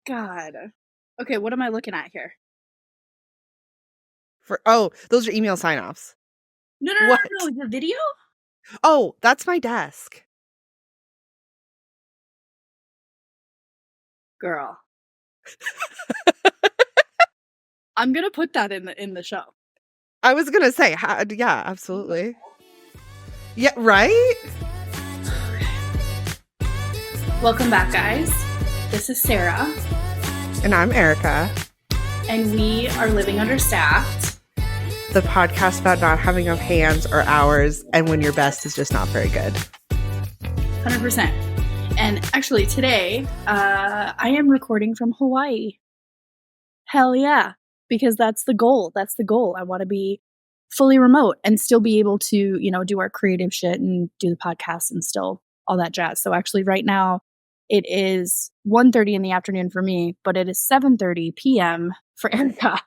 God. Okay, what am I looking at here? Those are email sign-offs. No, What? the video? Oh, that's my desk. Girl. I'm gonna put that in the show. I was gonna say, yeah, absolutely. Yeah, right? Welcome back, guys. This is Sarah. And I'm Erika. And we are Living Understaffed. The podcast about not having enough hands or hours and when your best is just not very good. 100%. And actually today, I am recording from Hawaii. Hell yeah. Because that's the goal. That's the goal. I want to be fully remote and still be able to, do our creative shit and do the podcast and still all that jazz. So actually right now it is 1:30 in the afternoon for me, but it is 7:30 p.m. for Erika.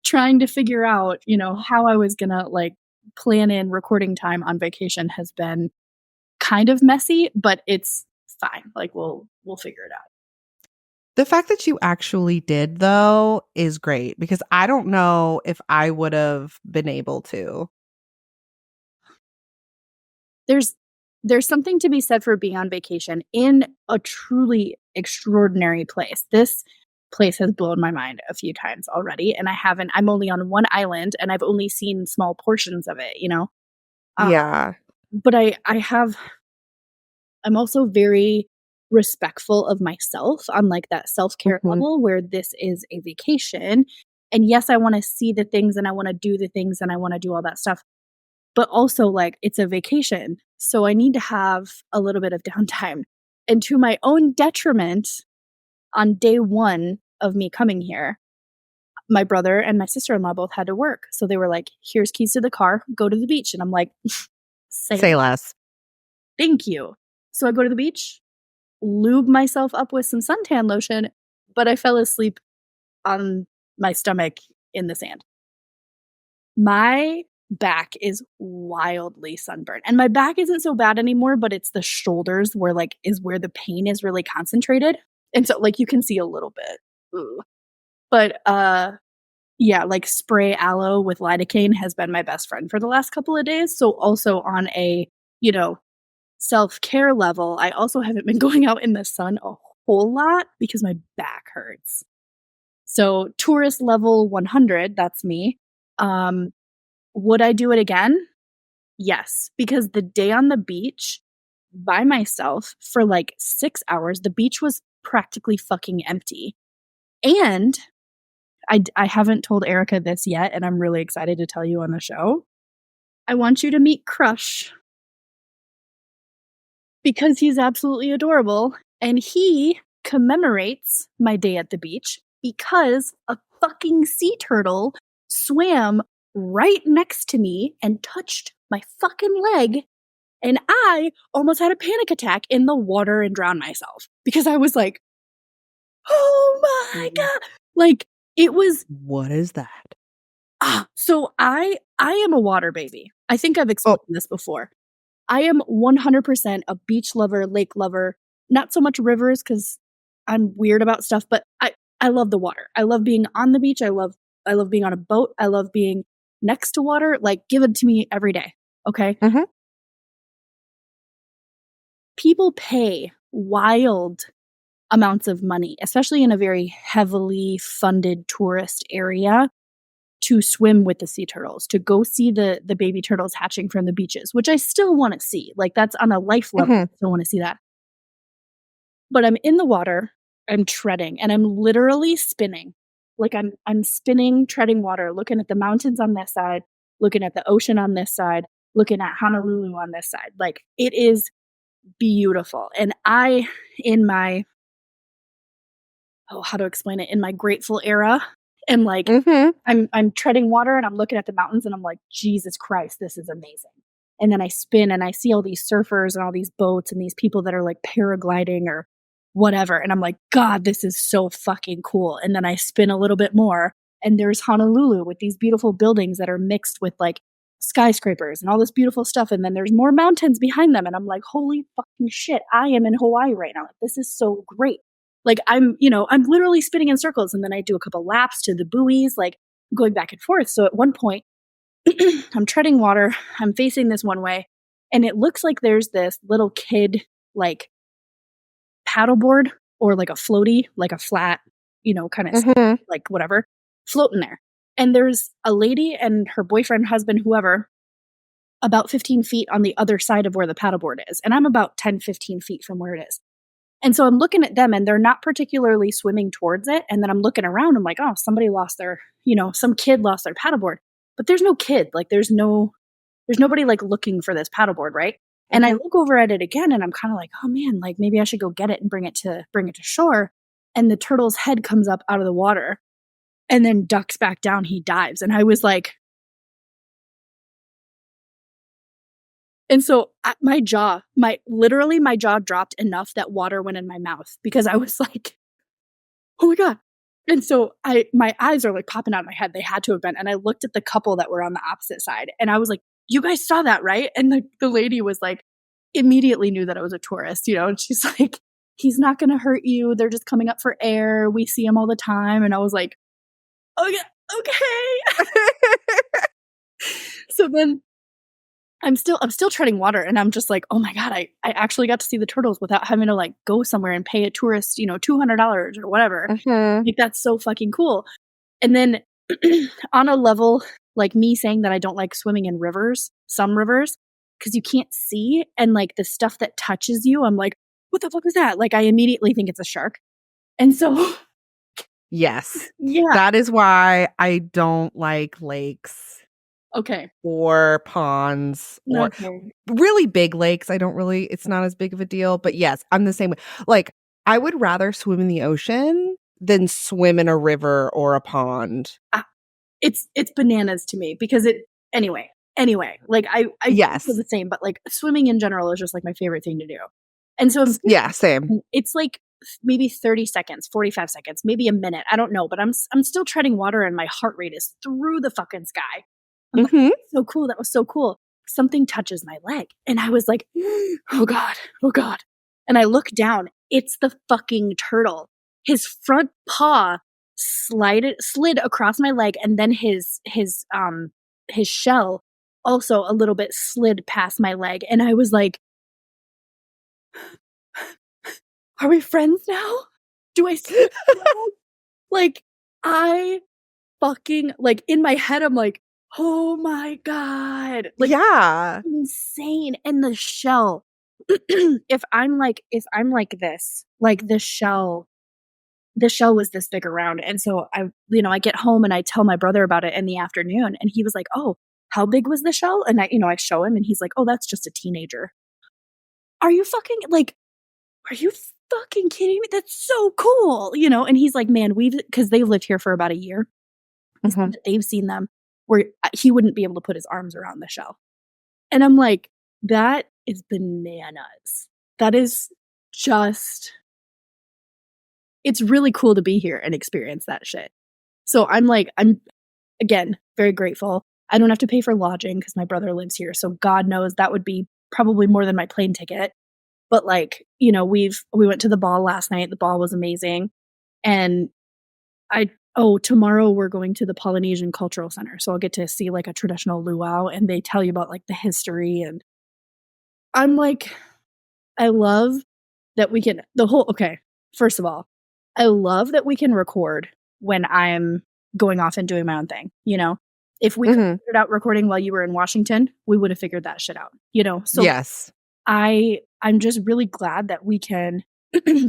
Trying to figure out, how I was going to plan in recording time on vacation has been kind of messy, but it's fine. We'll figure it out. The fact that you actually did, though, is great because I don't know if I would have been able to. There's something to be said for being on vacation in a truly extraordinary place. This place has blown my mind a few times already, and I'm only on one island, and I've only seen small portions of it, Yeah. But I'm also very respectful of myself on that self-care level where this is a vacation. And yes, I want to see the things and I want to do the things and I want to do all that stuff. But also it's a vacation. So I need to have a little bit of downtime. And to my own detriment, on day one of me coming here, my brother and my sister-in-law both had to work. So they were like, here's keys to the car, go to the beach. And I'm like, say less. Thank you. So I go to the beach, lube myself up with some suntan lotion, but I fell asleep on my stomach in the sand. My back is wildly sunburned. And my back isn't so bad anymore, but it's the shoulders where is where the pain is really concentrated. And so you can see a little bit. Ooh. But yeah, spray aloe with lidocaine has been my best friend for the last couple of days. So also on a, self-care level, I also haven't been going out in the sun a whole lot because my back hurts. So tourist level 100, that's me. Would I do it again? Yes, because the day on the beach by myself for 6 hours, the beach was practically fucking empty. And I haven't told Erika this yet, and I'm really excited to tell you on the show. I want you to meet Crush because he's absolutely adorable, and he commemorates my day at the beach because a fucking sea turtle swam right next to me and touched my fucking leg, and I almost had a panic attack in the water and drowned myself because I was like, oh my God. It was... What is that? So I am a water baby. I think I've explained this before. I am 100% a beach lover, lake lover, not so much rivers because I'm weird about stuff, but I love the water. I love being on the beach. I love being on a boat. I love being next to water. Give it to me every day. Okay. Mm-hmm. People pay wild amounts of money, especially in a very heavily funded tourist area, to swim with the sea turtles, to go see the baby turtles hatching from the beaches, which I still want to see. That's on a life level. I still want to see that. But I'm in the water, I'm treading, and I'm literally spinning. I'm spinning, treading water, looking at the mountains on this side, looking at the ocean on this side, looking at Honolulu on this side. It is beautiful. And I, in my, how to explain it, in my grateful era, and I'm treading water and I'm looking at the mountains and I'm like, Jesus Christ, this is amazing. And then I spin and I see all these surfers and all these boats and these people that are paragliding or whatever. And I'm like, God, this is so fucking cool. And then I spin a little bit more and there's Honolulu with these beautiful buildings that are mixed with skyscrapers and all this beautiful stuff. And then there's more mountains behind them. And I'm like, holy fucking shit, I am in Hawaii right now. This is so great. Like I'm literally spinning in circles, and then I do a couple laps to the buoys, like going back and forth. So at one point, I'm treading water, I'm facing this one way, and it looks like there's this little kid, like paddleboard or like a floaty, like a flat, kind of Mhm. like whatever, floating there. And there's a lady and her boyfriend, husband, whoever, about 15 feet on the other side of where the paddleboard is. And I'm about 10, 15 feet from where it is. And so I'm looking at them and they're not particularly swimming towards it. And then I'm looking around, I'm like, oh, somebody lost their, some kid lost their paddleboard. But there's no kid. Like there's nobody like looking for this paddleboard, right? And I Mhm. look over at it again and I'm kind of like, oh man, like maybe I should go get it and bring it to shore. And the turtle's head comes up out of the water and then ducks back down. He dives. And I was like, and so my jaw dropped enough that water went in my mouth because I was like, oh my God. And so my eyes are like popping out of my head. They had to have been. And I looked at the couple that were on the opposite side and I was like, you guys saw that, right? And the lady was like, immediately knew that I was a tourist, and she's like, he's not going to hurt you. They're just coming up for air. We see him all the time. And I was like, okay, okay. So then I'm still treading water and I'm just like, oh my God, I actually got to see the turtles without having to like go somewhere and pay a tourist, $200 or whatever. Mhm. Like that's so fucking cool. And then on a level, like me saying that I don't like swimming in rivers, some rivers, because you can't see and like the stuff that touches you, I'm like, what the fuck is that? Like I immediately think it's a shark. And so Yes. yeah. That is why I don't like lakes Okay. or ponds or Okay. really big lakes. It's not as big of a deal, but yes, I'm the same way. Like, I would rather swim in the ocean than swim in a river or a pond. It's bananas to me because anyway, like I feel Yes. the same, but like swimming in general is just like my favorite thing to do. And so Yeah, same. it's like maybe 30 seconds, 45 seconds, maybe a minute. I don't know, but I'm still treading water and my heart rate is through the fucking sky. I'm like, Mhm. so cool. That was so cool. Something touches my leg. And I was like, oh God, oh God. And I look down. It's the fucking turtle. His front paw slid across my leg, and then his shell also a little bit slid past my leg. And I was like, are we friends now? Do I see like I fucking like in my head I'm like, oh my God. Like Yeah. insane. And the shell, if I'm like this, like the shell was this big around. And so I get home and I tell my brother about it in the afternoon and he was like, oh, how big was the shell? And I show him and he's like, oh, that's just a teenager. Are you fucking like, are you fucking kidding me? That's so cool. And he's like, man, because they've lived here for about a year. He said Mhm. that they've seen them where he wouldn't be able to put his arms around the shell. And I'm like, that is bananas. That is just, it's really cool to be here and experience that shit. So I'm again very grateful. I don't have to pay for lodging because my brother lives here. So God knows that would be probably more than my plane ticket. But like, we went to the ball last night. The ball was amazing. And tomorrow we're going to the Polynesian Cultural Center. So I'll get to see like a traditional luau and they tell you about like the history. And I'm like, I love that we can, okay, first of all, I love that we can record when I'm going off and doing my own thing. If we could have Mhm. figured out recording while you were in Washington, we would have figured that shit out, So Yes. I'm just really glad that we can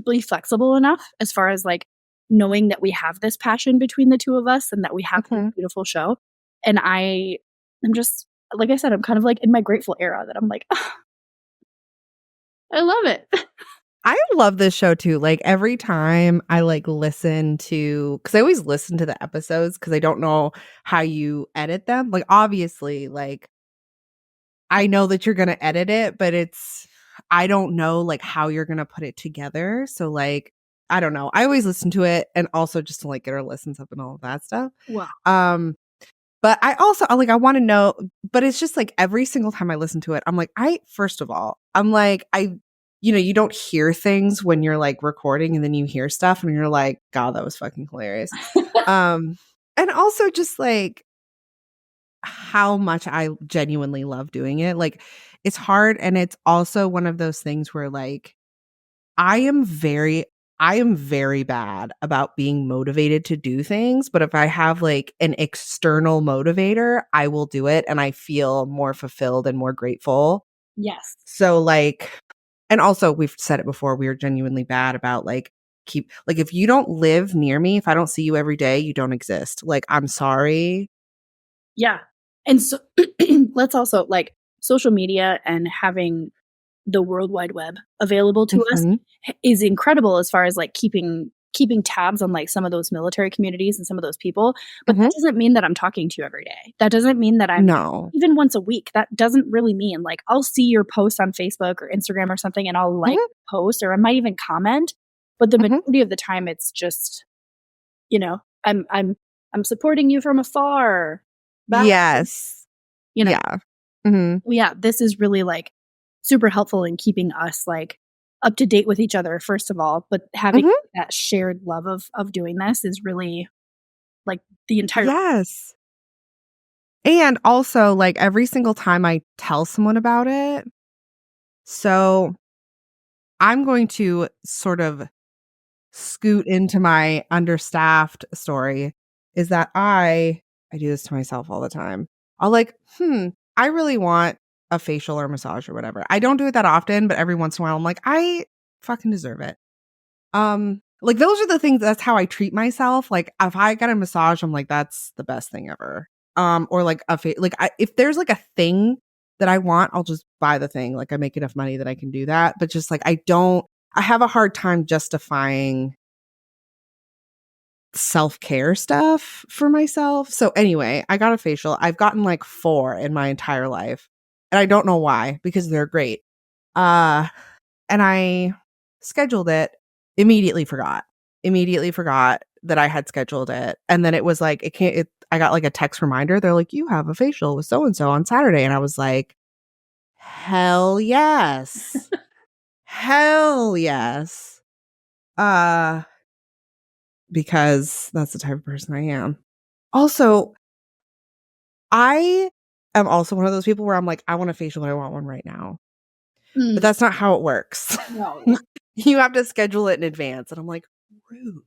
be flexible enough as far as like knowing that we have this passion between the two of us and that we have this Mhm. beautiful show. And I'm just, like I said, I'm kind of like in my grateful era that I'm like, "Ah, I love it." I love this show too. Like every time I like listen to, because I always listen to the episodes because I don't know how you edit them. Like obviously, like I know that you're gonna edit it, but I don't know like how you're gonna put it together. So like I don't know. I always listen to it and also just to like get our listens up and all of that stuff. Wow. Um, but I also I want to know, but it's just like every single time I listen to it, I'm like, first of all, I'm like, you don't hear things when you're like recording and then you hear stuff and you're like, God, that was fucking hilarious. And also just like how much I genuinely love doing it. Like it's hard and it's also one of those things where like I am very bad about being motivated to do things, but if I have like an external motivator, I will do it and I feel more fulfilled and more grateful. Yes. So like and also we've said it before, we are genuinely bad about like if you don't live near me, if I don't see you every day, you don't exist. Like I'm sorry. Yeah. And so let's also like social media and having the World Wide Web available to us Mhm. is incredible as far as like keeping tabs on like some of those military communities and some of those people. But Mhm. that doesn't mean that I'm talking to you every day. That doesn't mean that I'm No. even once a week. That doesn't really mean like I'll see your post on Facebook or Instagram or something and I'll like Mhm. post or I might even comment. But the Mhm. majority of the time it's just, you know, I'm supporting you from afar. Bye. Yes. You know, Yeah. Mhm. yeah, this is really like super helpful in keeping us like up to date with each other, first of all, but having Mhm. that shared love of doing this is really like the entire Yes. And also, like, every single time I tell someone about it, so I'm going to sort of scoot into my understaffed story, is that I do this to myself all the time. I'll like, I really want a facial or massage or whatever. I don't do it that often, but every once in a while I'm like, I fucking deserve it. Like those are the things that's how I treat myself. Like if I get a massage, I'm like, that's the best thing ever. Or like if there's like a thing that I want, I'll just buy the thing. Like I make enough money that I can do that. But just like I have a hard time justifying self-care stuff for myself. So anyway, I got a facial. I've gotten like 4 in my entire life. And I don't know why, because they're great. Uh and I scheduled it, immediately forgot that I had scheduled it. And then it was like, I got like a text reminder. They're like, you have a facial with so and so on Saturday. And I was like, hell yes. Hell yes. Uh, because that's the type of person I am. Also, I am also one of those people where I'm like, I want a facial, but I want one right now. But Mm, that's not how it works. no. You have to schedule it in advance. And I'm like, rude.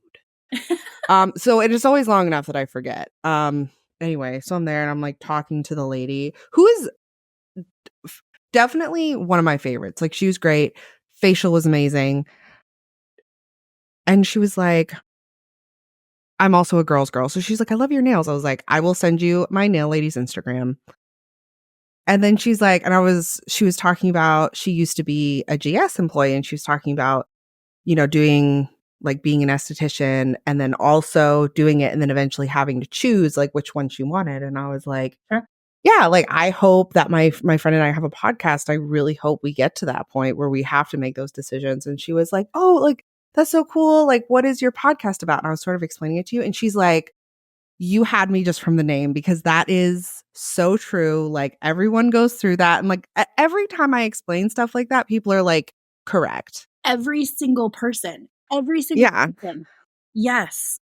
So it is always long enough that I forget. Anyway, so I'm there and I'm like talking to the lady who is definitely one of my favorites. Like she was great. Facial was amazing. And she was like, I'm also a girl's girl. So she's like, I love your nails. I was like, I will send you my nail lady's Instagram. And then she's like, she was talking about, she used to be a GS employee and she was talking about, doing like being an esthetician and then also doing it and then eventually having to choose like which one she wanted. And I was like, Sure. yeah, like I hope that my friend and I have a podcast. I really hope we get to that point where we have to make those decisions. And she was like, oh, like that's so cool. Like, what is your podcast about? And I was sort of explaining it to you. And she's like, you had me just from the name because that is so true. Like everyone goes through that. And like every time I explain stuff like that, people are like, correct. Every single person. Every single Yeah. person. Yes.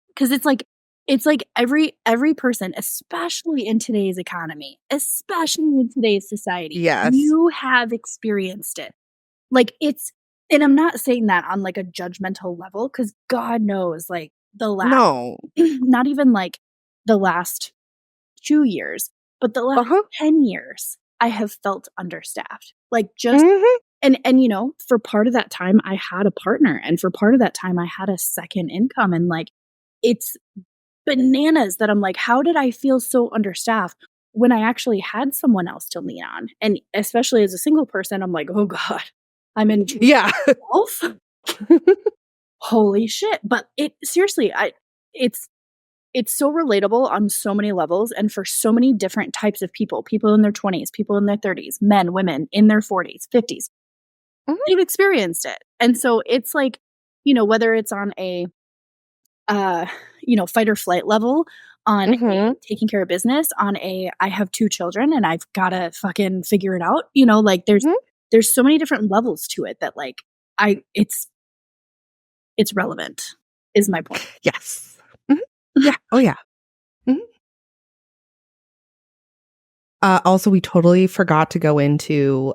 Because it's like every person, especially in today's economy, especially in today's society, Yes. you have experienced it. Like it's and I'm not saying that on like a judgmental level because God knows like the last No. not even like the last 2 years, but the last Uh-huh. 10 years, I have felt understaffed. Like just Mhm. and for part of that time I had a partner and for part of that time I had a second income and like it's bananas that I'm like, how did I feel so understaffed when I actually had someone else to lean on? And especially as a single person, I'm like, oh God, I'm in Yeah. myself. Holy shit. But it seriously, it's it's so relatable on so many levels and for so many different types of people, people in their 20s, people in their 30s, men, women in their 40s, 50s. Mhm. They've experienced it. And so it's like, whether it's on a uh, fight or flight level, on a Mhm. taking care of business, on a I have 2 children and I've gotta fucking figure it out, like there's Mhm. there's so many different levels to it that like it's relevant is my point. Yes. Mhm. Yeah. Oh, yeah. Mhm. Also, we totally forgot to go into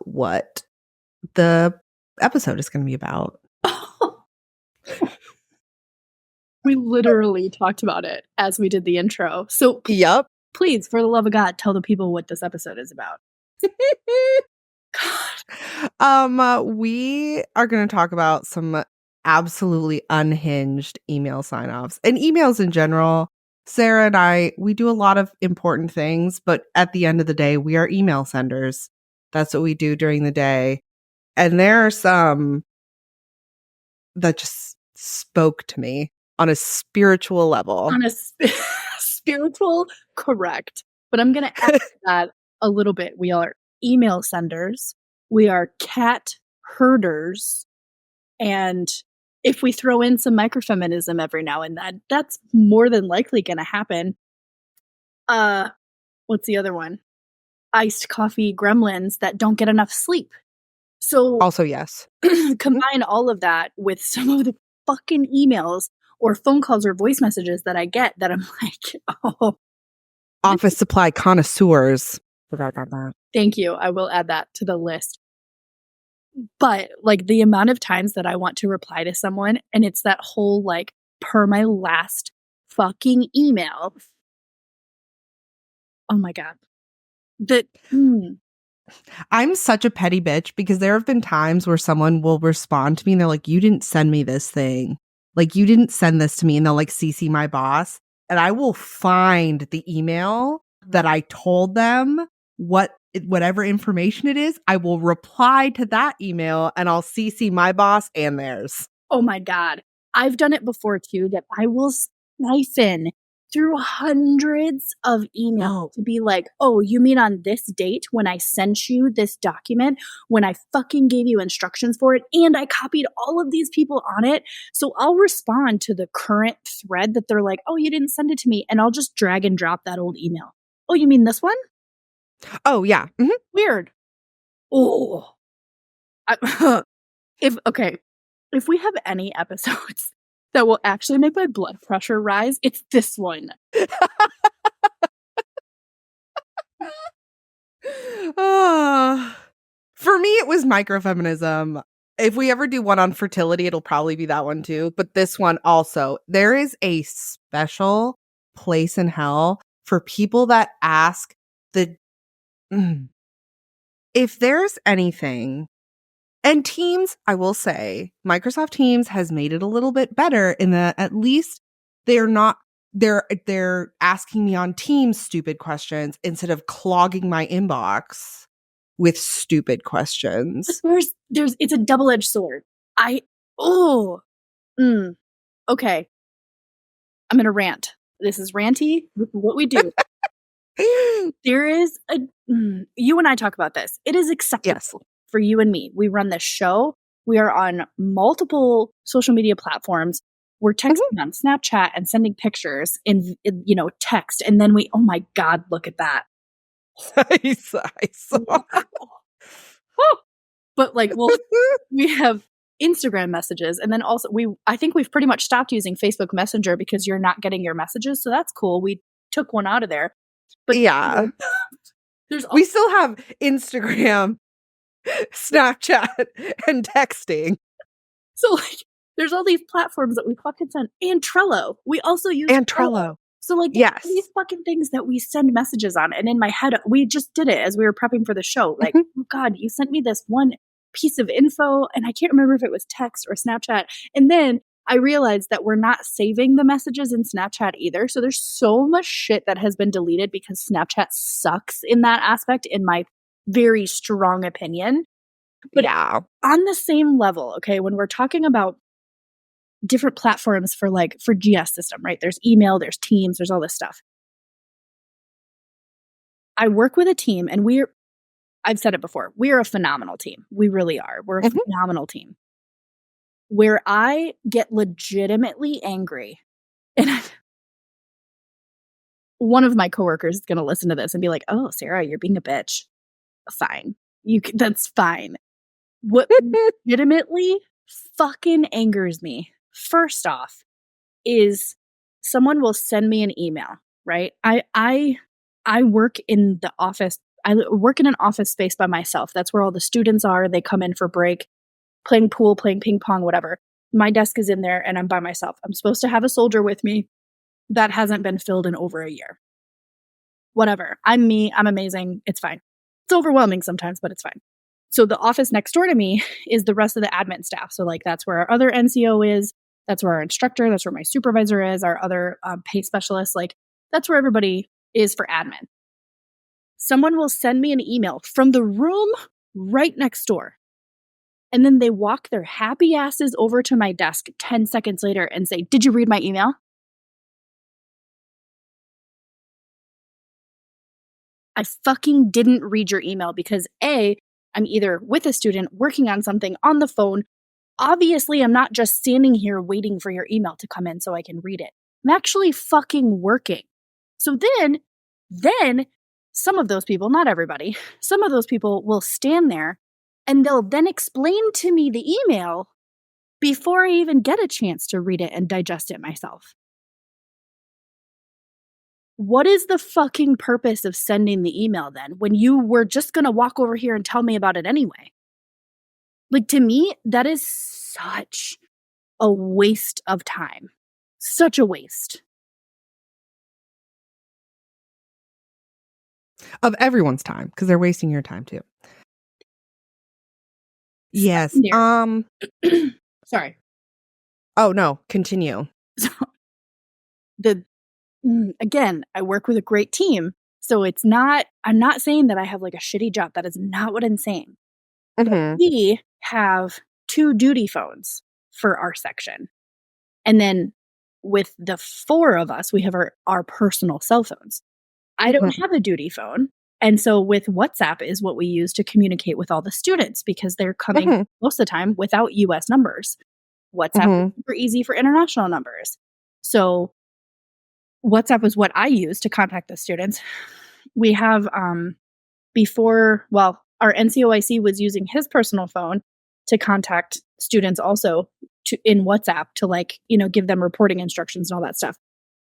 what the episode is going to be about. We literally talked about it as we did the intro. So Yep. please, for the love of God, tell the people what this episode is about. We are going to talk about some absolutely unhinged email sign-offs and emails in general. Sarah and I, we do a lot of important things, but at the end of the day, we are email senders. That's what we do during the day. And there are some that just spoke to me on a spiritual level. On a spiritual, correct. But I'm going to add to that a little bit. We are email senders. We are cat herders. And if we throw in some microfeminism every now and then, that's more than likely going to happen. What's the other one? Iced coffee gremlins that don't get enough sleep. So Also, yes. combine all of that with some of the fucking emails or phone calls or voice messages that I get that I'm like, oh. Office supply connoisseurs. Forgot about that. Thank you. I will add that to the list. But like the amount of times that I want to reply to someone and it's that whole like per my last fucking email. Oh my God. I'm such a petty bitch because there have been times where someone will respond to me and they're like, you didn't send me this thing. Like, you didn't send this to me. And they'll like CC my boss. And I will find the email that I told them whatever information it is. I will reply to that email and I'll CC my boss and theirs. Oh my God. I've done it before too, that I will siphon through hundreds of emails to be like, oh, you mean on this date when I sent you this document, when I fucking gave you instructions for it, and I copied all of these people on it. So I'll respond to the current thread that they're like, oh, you didn't send it to me. And I'll just drag and drop that old email. Oh, you mean this one? Oh, yeah. Mm-hmm. Weird. Oh. If we have any episodes that will actually make my blood pressure rise, it's this one. For me, it was microfeminism. If we ever do one on fertility, it'll probably be that one too. But this one also, there is a special place in hell for people that ask if there's anything. And Teams, I will say, Microsoft Teams has made it a little bit better in that at least they're asking me on Teams stupid questions instead of clogging my inbox with stupid questions. It's a double-edged sword. Okay. I'm gonna rant. This is ranty. This is what we do. There is you and I talk about this. It is acceptable for you and me. We run this show. We are on multiple social media platforms. We're texting on Snapchat and sending pictures in text. And then oh my God, look at that. I saw. But like, well, we have Instagram messages. And then also I think we've pretty much stopped using Facebook Messenger because you're not getting your messages. So that's cool. We took one out of there. But yeah, we still have Instagram, Snapchat, and texting. So like, there's all these platforms that we fucking send, and Trello. We also use Trello. So like, yes, these fucking things that we send messages on. And in my head, we just did it as we were prepping for the show. Like, oh God, you sent me this one piece of info, and I can't remember if it was text or Snapchat. And then I realized that we're not saving the messages in Snapchat either. So there's so much shit that has been deleted because Snapchat sucks in that aspect, in my very strong opinion. But on the same level, okay, when we're talking about different platforms for GS system, right? There's email, there's Teams, there's all this stuff. I work with a team and I've said it before, we are a phenomenal team. We really are. We're a phenomenal team. Where I get legitimately angry, and one of my coworkers is going to listen to this and be like, oh, Sarah, you're being a bitch. Fine. That's fine. What legitimately fucking angers me, first off, is someone will send me an email, right? I work in the office. I work in an office space by myself. That's where all the students are. They come in for break, playing pool, playing ping pong, whatever. My desk is in there and I'm by myself. I'm supposed to have a soldier with me. That hasn't been filled in over a year. Whatever. I'm me. I'm amazing. It's fine. It's overwhelming sometimes, but it's fine. So the office next door to me is the rest of the admin staff. So like that's where our other NCO is. That's where our instructor, that's where my supervisor is, our other pay specialist. Like that's where everybody is for admin. Someone will send me an email from the room right next door. And then they walk their happy asses over to my desk 10 seconds later and say, "Did you read my email?" I fucking didn't read your email because A, I'm either with a student working on something on the phone. Obviously, I'm not just standing here waiting for your email to come in so I can read it. I'm actually fucking working. So then some of those people, not everybody, some of those people will stand there and they'll then explain to me the email before I even get a chance to read it and digest it myself. What is the fucking purpose of sending the email then when you were just going to walk over here and tell me about it anyway? Like, to me, that is such a waste of time. Such a waste. Of everyone's time, because they're wasting your time too. Yes. Sorry. Oh, no. Continue. So, again, I work with a great team. So I'm not saying that I have like a shitty job. That is not what I'm saying. But we have 2 duty phones for our section. And then with the 4 of us, we have our personal cell phones. I don't have a duty phone. And so with WhatsApp is what we use to communicate with all the students because they're coming most of the time without US numbers. WhatsApp is super easy for international numbers. So WhatsApp is what I use to contact the students. We have our NCOIC was using his personal phone to contact students also in WhatsApp to give them reporting instructions and all that stuff.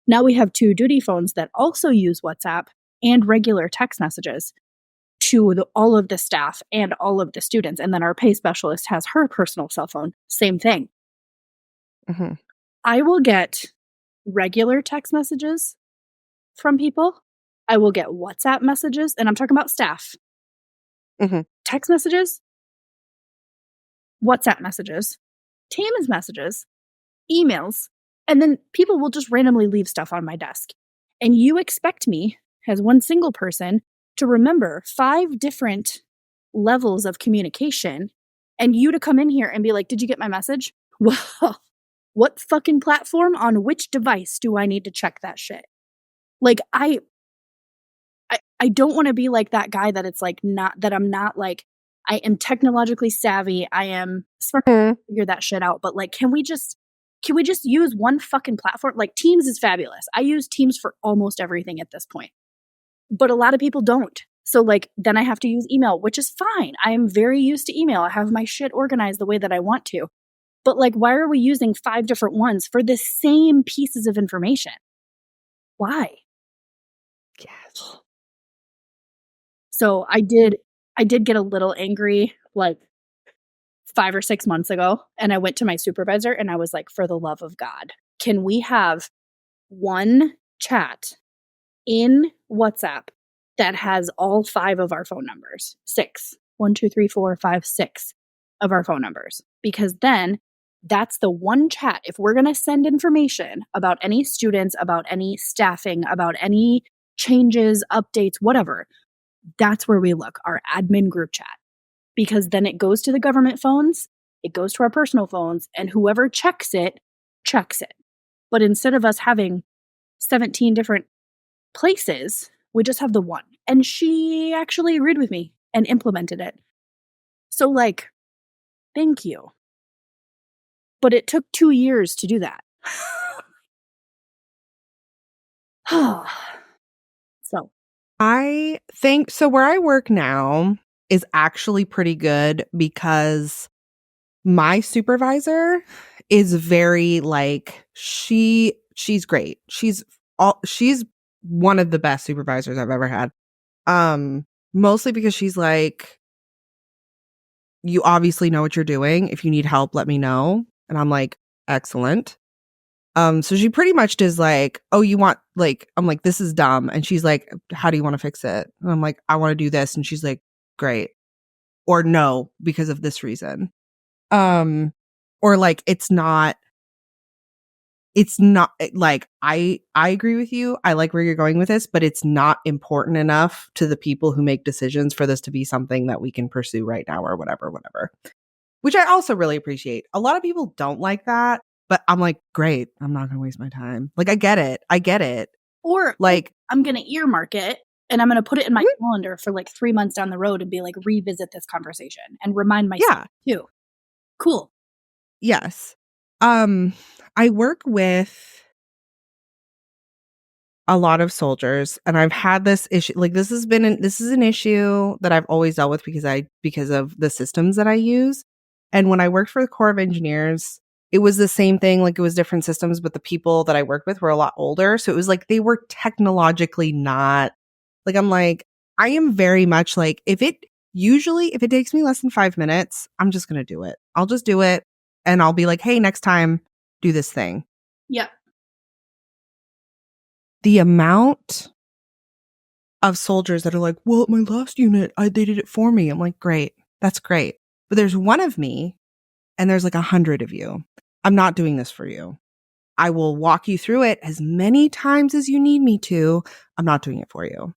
Now we have 2 duty phones that also use WhatsApp and regular text messages to all of the staff and all of the students. And then our pay specialist has her personal cell phone. Same thing. I will get regular text messages from people. I will get WhatsApp messages, and I'm talking about staff. Text messages, WhatsApp messages, Teams messages, emails, and then people will just randomly leave stuff on my desk. And you expect me, as one single person, to remember 5 different levels of communication, and you to come in here and be like, "Did you get my message?" Well, what fucking platform on which device do I need to check that shit? Like, I don't want to be like that guy that it's like not that I'm not like I am technologically savvy. I am smart to figure that shit out. But like, can we just use one fucking platform? Like Teams is fabulous. I use Teams for almost everything at this point. But a lot of people don't. So like then I have to use email, which is fine. I am very used to email. I have my shit organized the way that I want to. But like, why are we using 5 different ones for the same pieces of information? Why? Yes. So I did get a little angry like 5 or 6 months ago, and I went to my supervisor and I was like, "For the love of God, can we have one chat in WhatsApp that has all 5 of our phone numbers? 6. 1, 2, 3, 4, 5, 6 of our phone numbers. Because then that's the one chat. If we're going to send information about any students, about any staffing, about any changes, updates, whatever, that's where we look, our admin group chat. Because then it goes to the government phones, it goes to our personal phones, and whoever checks it, checks it. But instead of us having 17 different places, we just have the one." And she actually agreed with me and implemented it. So like, thank you. But it took 2 years to do that. So I think so where I work now, is actually pretty good because my supervisor is very like she's great. She's one of the best supervisors I've ever had. Mostly because she's like, you obviously know what you're doing. If you need help, let me know. And I'm like, excellent. So she pretty much does like, oh, you want like, I'm like, this is dumb. And she's like, how do you want to fix it? And I'm like, I want to do this. And she's like, great. Or no, because of this reason. Or like, it's not like, I agree with you. I like where you're going with this, but it's not important enough to the people who make decisions for this to be something that we can pursue right now or whatever, which I also really appreciate. A lot of people don't like that, but I'm like, great. I'm not going to waste my time. Like, I get it. Or like, I'm going to earmark it and I'm going to put it in my calendar for like 3 months down the road and be like, revisit this conversation and remind myself too. Cool. Yes. I work with a lot of soldiers, and I've had this issue. Like, this is an issue that I've always dealt with because of the systems that I use. And when I worked for the Corps of Engineers, it was the same thing. Like, it was different systems, but the people that I worked with were a lot older. So it was like, they were technologically not like, I'm like, I am very much like, if it takes me less than 5 minutes, I'm just going to do it. I'll just do it. And I'll be like, hey, next time, do this thing. Yeah. The amount of soldiers that are like, well, at my last unit, they did it for me. I'm like, great. That's great. But there's one of me and there's like 100 of you. I'm not doing this for you. I will walk you through it as many times as you need me to. I'm not doing it for you.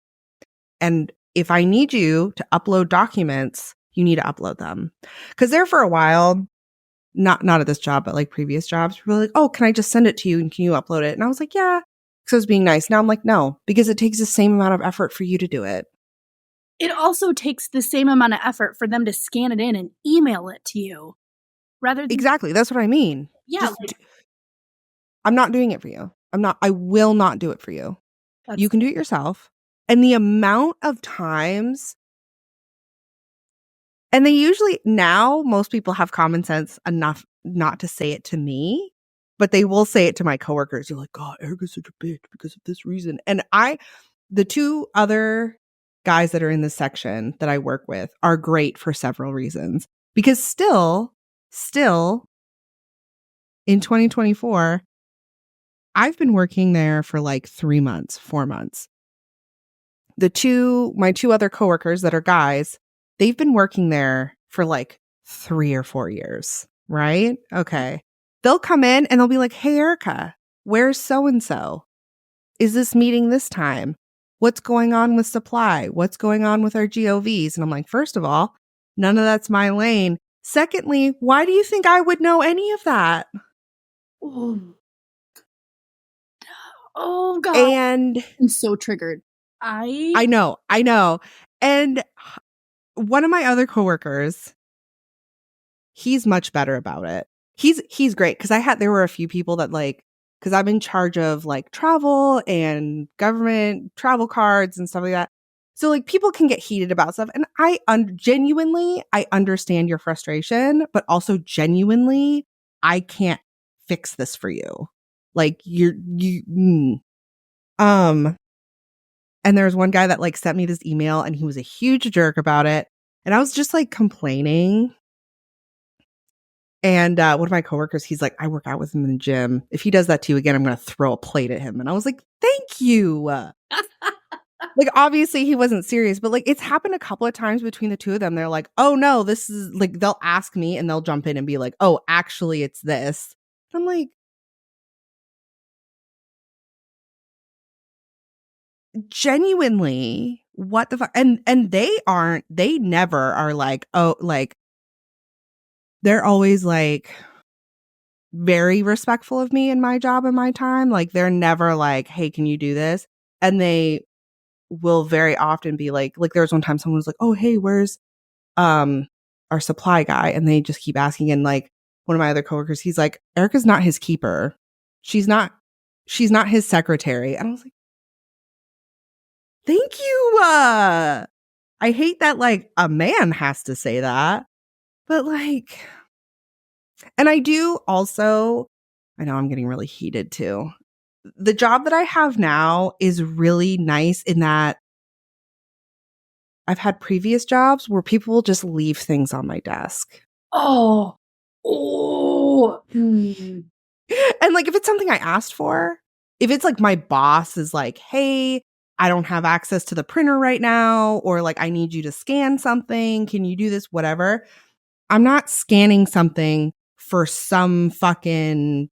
And if I need you to upload documents, you need to upload them. Because there for a while, not at this job, but like previous jobs, people were like, oh, can I just send it to you and can you upload it? And I was like, yeah, because I was being nice. Now I'm like, no, because it takes the same amount of effort for you to do it. It also takes the same amount of effort for them to scan it in and email it to you. Rather than Exactly. That's what I mean. Yeah. I'm not doing it for you. I will not do it for you. You can do it yourself. And the amount of times, and they usually, now most people have common sense enough not to say it to me, but they will say it to my coworkers. You're like, God, Erika's such a bitch because of this reason. And the two other guys that are in this section that I work with are great for several reasons. Because still in 2024, I've been working there for like 3 months, 4 months. My two other coworkers that are guys, they've been working there for like 3 or 4 years, right? Okay. They'll come in and they'll be like, hey, Erika, where's so-and-so? Is this meeting this time? What's going on with supply? What's going on with our GOVs? And I'm like, first of all, none of that's my lane. Secondly, why do you think I would know any of that? Oh God. And I'm so triggered. I know. And one of my other coworkers, he's much better about it. He's great because there were a few people that like, because I'm in charge of like travel and government travel cards and stuff like that. So like people can get heated about stuff, and I understand your frustration, but also genuinely, I can't fix this for you. Like and there's one guy that like sent me this email and he was a huge jerk about it. And I was just like complaining. And one of my coworkers, he's like, I work out with him in the gym. If he does that to you again, I'm going to throw a plate at him. And I was like, thank you. Like, obviously he wasn't serious, but like it's happened a couple of times between the two of them. They're like, oh no, this is like, they'll ask me and they'll jump in and be like, oh, actually it's this. I'm like, genuinely, what the fuck? And they never are like, oh, like, they're always like very respectful of me and my job and my time. Like, they're never like, hey, can you do this? And they will very often be like there was one time someone was like, oh, hey, where's our supply guy? And they just keep asking. And like one of my other coworkers, he's like, Erika's not his keeper. She's not his secretary. And I was like, thank you. I I hate that like a man has to say that. But like, and I do also, I know I'm getting really heated too. The job that I have now is really nice in that I've had previous jobs where people will just leave things on my desk. Oh. Oh. And like, if it's something I asked for, if it's like my boss is like, hey, I don't have access to the printer right now, or like, I need you to scan something. Can you do this? Whatever. I'm not scanning something for some fucking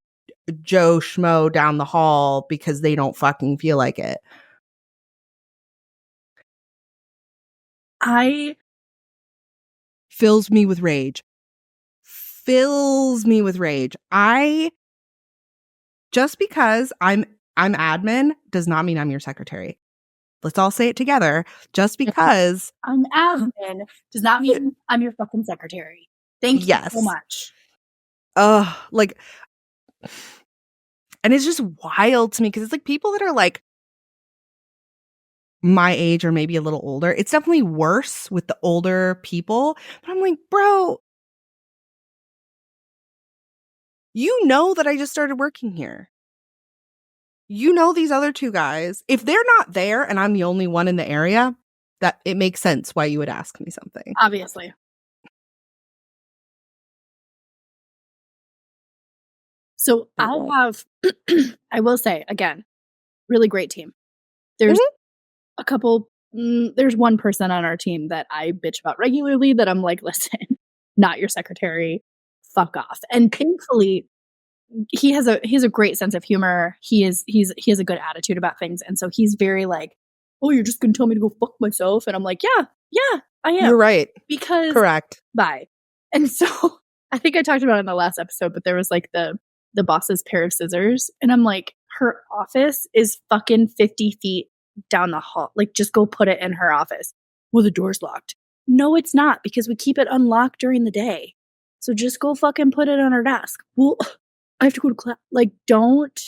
Joe Schmo down the hall because they don't fucking feel like it. Fills me with rage. Just because I'm admin does not mean I'm your secretary. Let's all say it together. Just because I'm admin does not mean I'm your fucking secretary. Thank you so much. Like, and it's just wild to me because it's like people that are like my age or maybe a little older. It's definitely worse with the older people. But I'm like, bro, you know that I just started working here. You know these other two guys. If they're not there and I'm the only one in the area, that it makes sense why you would ask me something. Obviously. So I will say again, really great team. There's a couple, there's one person on our team that I bitch about regularly that I'm like, listen, not your secretary, fuck off. And thankfully, he has a great sense of humor. He has a good attitude about things. And so he's very like, oh, you're just going to tell me to go fuck myself. And I'm like, yeah, I am. You're right. Because correct. Bye. And so I think I talked about it in the last episode, but there was like the boss's pair of scissors. And I'm like, her office is fucking 50 feet down the hall. Like, just go put it in her office. Well, the door's locked. No, it's not, because we keep it unlocked during the day. So just go fucking put it on her desk. Well, I have to go to class. Like, don't.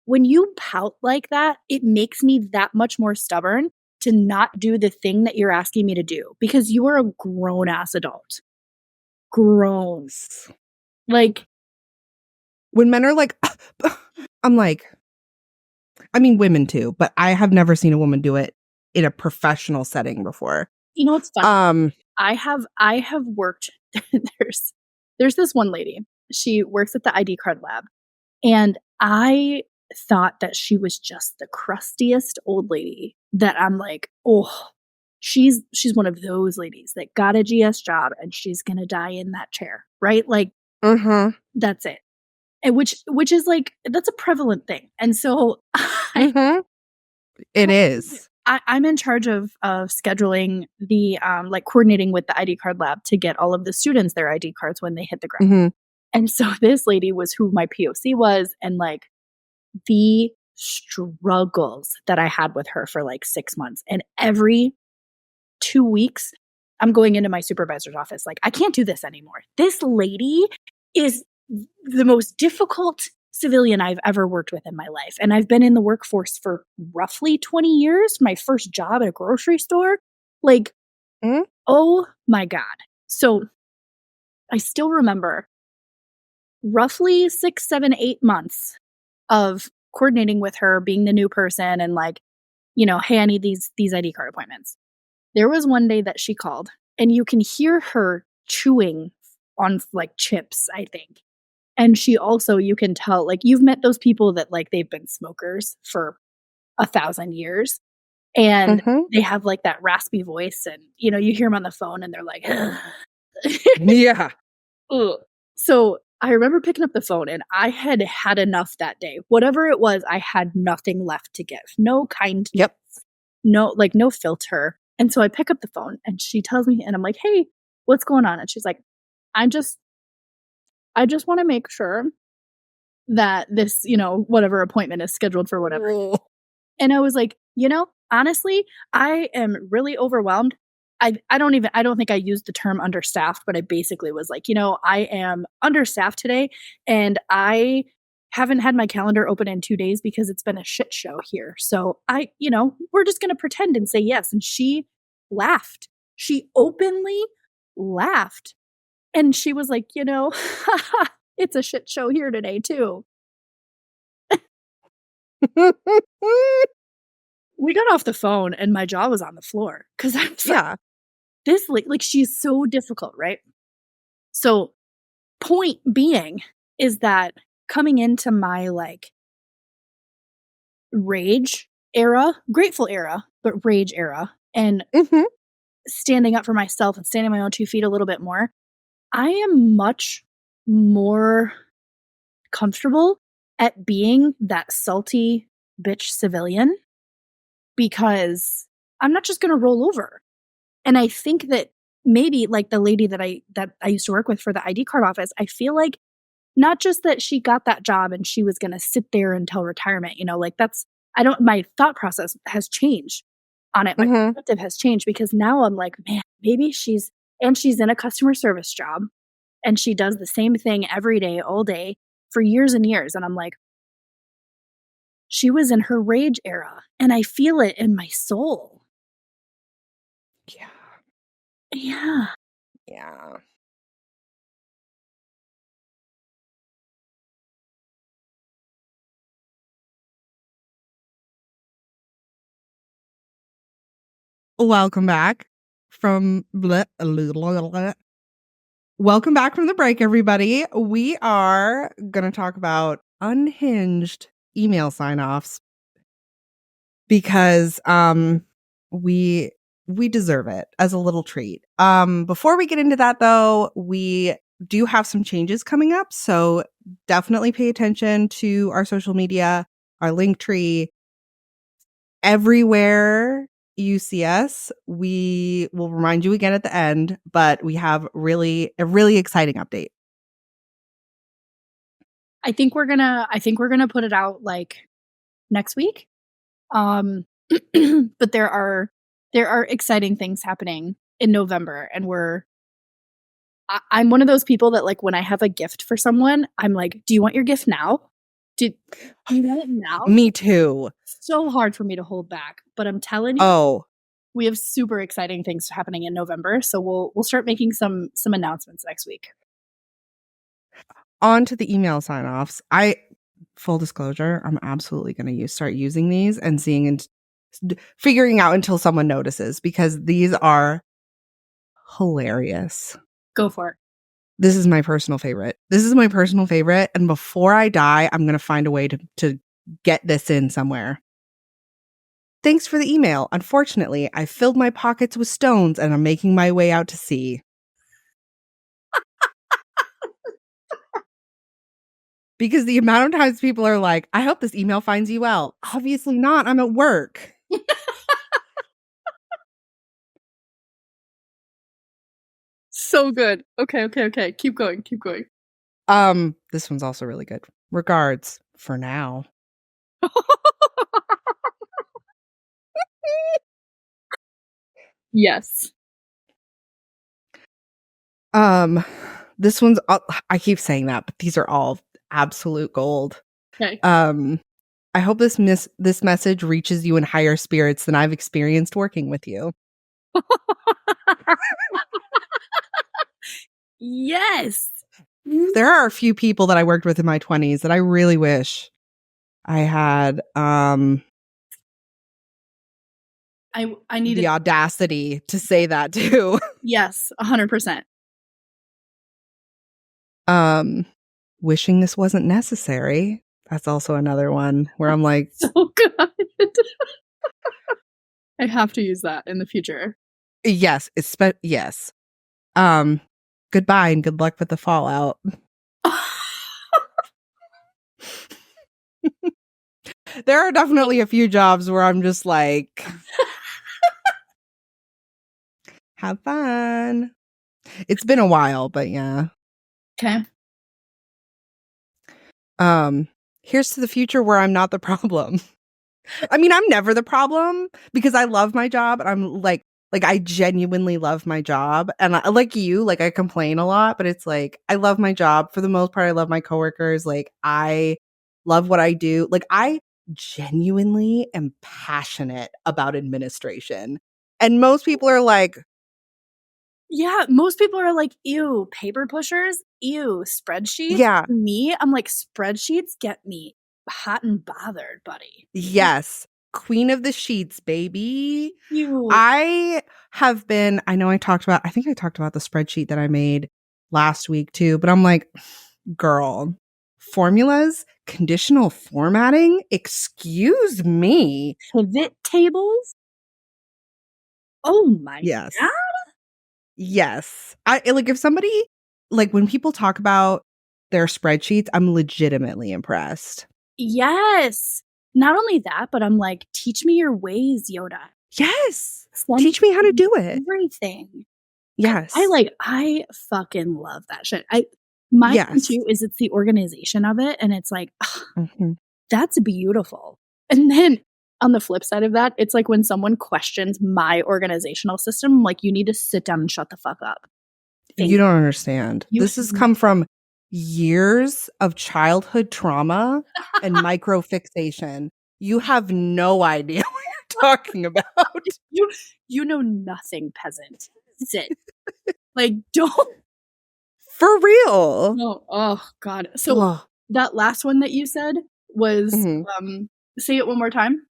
When you pout like that, it makes me that much more stubborn to not do the thing that you're asking me to do, because you are a grown ass adult. Grown. Like, when men are like, I'm like, I mean, women too, but I have never seen a woman do it in a professional setting before. You know what's funny? I have worked. there's this one lady. She works at the ID card lab, and I thought that she was just the crustiest old lady. That I'm like, oh, she's one of those ladies that got a GS job and she's gonna die in that chair, right? Like, that's it. And which is like, that's a prevalent thing. And so it is. I'm in charge of scheduling the like coordinating with the ID card lab to get all of the students their ID cards when they hit the ground. And so this lady was who my POC was, and like the struggles that I had with her for like 6 months. And every 2 weeks, I'm going into my supervisor's office. Like, I can't do this anymore. This lady is the most difficult civilian I've ever worked with in my life. And I've been in the workforce for roughly 20 years, my first job at a grocery store. Like, oh my God. So I still remember roughly 6, 7, 8 months of coordinating with her, being the new person, and like, you know, hey, I need these ID card appointments. There was one day that she called, and you can hear her chewing on like chips, I think. And she also, you can tell, like, you've met those people that like they've been smokers for 1,000 years, and they have like that raspy voice, and you know, you hear them on the phone and they're like, yeah. Ugh. So I remember picking up the phone, and I had had enough that day. Whatever it was, I had nothing left to give. No kindness. No, like, no filter. And so I pick up the phone, and she tells me, and I'm like, hey, what's going on? And she's like, I just want to make sure that this, you know, whatever appointment is scheduled for whatever. And I was like, you know, honestly, I am really overwhelmed. I don't think I used the term understaffed, but I basically was like, you know, I am understaffed today, and I haven't had my calendar open in 2 days because it's been a shit show here. So we're just going to pretend and say yes. And she laughed. She openly laughed. And she was like, it's a shit show here today, too. We got off the phone and my jaw was on the floor because I was Yeah. this like she's so difficult, right? So point being is that coming into my like rage era, grateful era, but rage era, and Mhm. standing up for myself and standing on my own 2 feet a little bit more, I am much more comfortable at being that salty bitch civilian because I'm not just going to roll over. And I think that maybe like the lady that I used to work with for the ID card office, I feel like not just that she got that job and she was going to sit there until retirement, like that's my thought process has changed on it. My perspective has changed because now I'm like, man, maybe she's in a customer service job and she does the same thing every day, all day for years and years. And I'm like, she was in her rage era and I feel it in my soul. Yeah. Yeah. Yeah. Welcome back from Welcome back from the break, everybody. We are going to talk about unhinged email sign-offs because we deserve it as a little treat. Before we get into that though, we do have some changes coming up, so definitely pay attention to our social media, our link tree. Everywhere you see us, we will remind you again at the end, but we have a really exciting update. I think we're gonna put it out like next week. But there are exciting things happening in November, and I'm one of those people that like when I have a gift for someone, I'm like, do you want your gift now? Do you want it now? Me too. So hard for me to hold back, but I'm telling you, Oh, we have super exciting things happening in November. So we'll start making some announcements next week. on to the email sign-offs. Full disclosure, I'm absolutely going to start using these and seeing and figuring out until someone notices because these are hilarious. Go for it. This is my personal favorite. And before I die, I'm going to find a way to get this in somewhere. Thanks for the email. Unfortunately, I filled my pockets with stones and I'm making my way out to sea. Because the amount of times people are like, I hope this email finds you well. Obviously not. I'm at work. So good. Okay. Keep going. This one's also really good. Regards, for now. Yes. This one's I keep saying that, but these are all absolute gold. Okay. I hope this message reaches you in higher spirits than I've experienced working with you. Yes. There are a few people that I worked with in my 20s that I really wish I had I need the audacity to say that too. Yes, 100%. Wishing this wasn't necessary. That's also another one where I'm like, so good. I have to use that in the future. Yes, yes. Goodbye and good luck with the fallout. There are definitely a few jobs where I'm just like, have fun. It's been a while, but yeah. Okay. Here's to the future where I'm not the problem. I mean, I'm never the problem because I love my job and I'm like I genuinely love my job. And I, like you, like I complain a lot, but it's like I love my job for the most part. I love my coworkers. Like I love what I do. Like I genuinely am passionate about administration. And most people are like, yeah, most people are like, ew, paper pushers, ew, spreadsheets. yeah, Me, I'm like, spreadsheets get me hot and bothered, buddy. yes, queen of the sheets, baby. You I know I talked about, I think I talked about the spreadsheet that I made last week too, but I'm like, girl, formulas, conditional formatting, excuse me. pivot tables? Oh my Yes. God. Yes. I like if somebody like when people talk about their spreadsheets, I'm legitimately impressed. Yes. Not only that, but I'm like, teach me your ways, Yoda. Yes. Send Teach me how to do it. everything. Yes. I fucking love that shit. My thing Yes. too is it's the organization of it, and it's like, Mhm. that's beautiful. And then on the flip side of that, it's like when someone questions my organizational system, I'm like, you need to sit down and shut the fuck up. You don't understand. You This has come from years of childhood trauma and microfixation. You have no idea what you're talking about. you know nothing, peasant. Sit. Like, don't. For real. No. Oh God. So Ugh. that last one that you said was Mhm. say it one more time.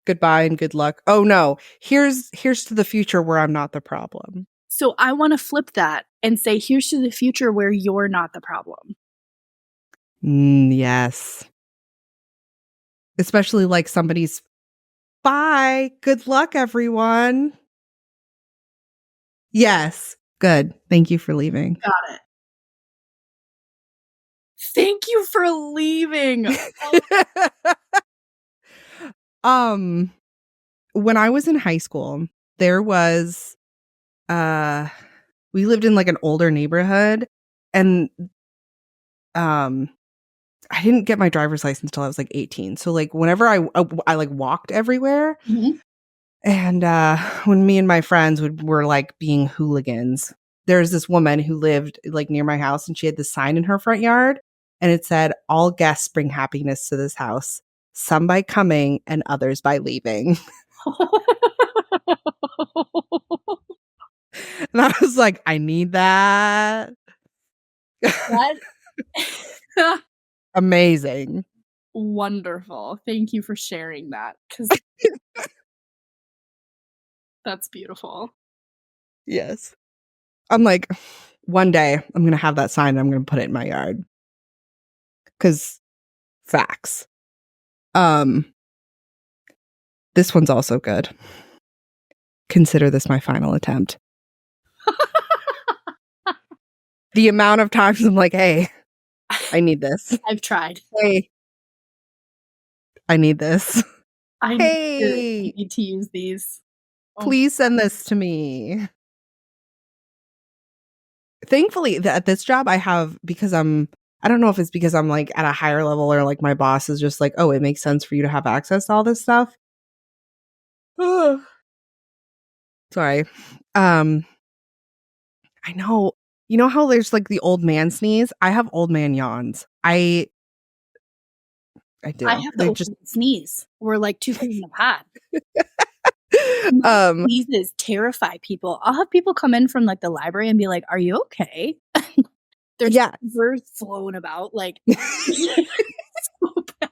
Goodbye and good luck. Oh no. Here's to the future where I'm not the problem. So I want to flip that and say, here's to the future where you're not the problem. Yes. Especially like somebody's bye. Good luck, everyone. Yes. Good. Thank you for leaving. Got it. Thank you for leaving. um when I was in high school, there was we lived in like an older neighborhood and um I didn't get my driver's license until I was like 18. So like whenever I like walked everywhere Mhm. and when me and my friends were like being hooligans, there's this woman who lived like near my house and she had this sign in her front yard and it said all guests bring happiness to this house, some by coming and others by leaving. And I was like, I need that. That Amazing. wonderful. Thank you for sharing that because that's beautiful. Yes. I'm like, one day I'm going to have that sign and I'm going to put it in my yard. Cause facts. This one's also good. Consider this my final attempt. The amount of times I'm like, hey, I need this. I've tried. Hey, I need this. I Hey, need to use these. Oh, please send this to me. Thankfully, at this job I have, because I don't know if it's because I'm like at a higher level or like my boss is just like, oh, it makes sense for you to have access to all this stuff. Sorry. I know. You know how there's like the old man sneeze? I have old man yawns. I I do. have the They old just sneeze. We're like two peas in a pod. My um sneezes terrify people. I'll have people come in from like the library and be like, "Are you okay?" There's yeah. birds flown about like. So bad.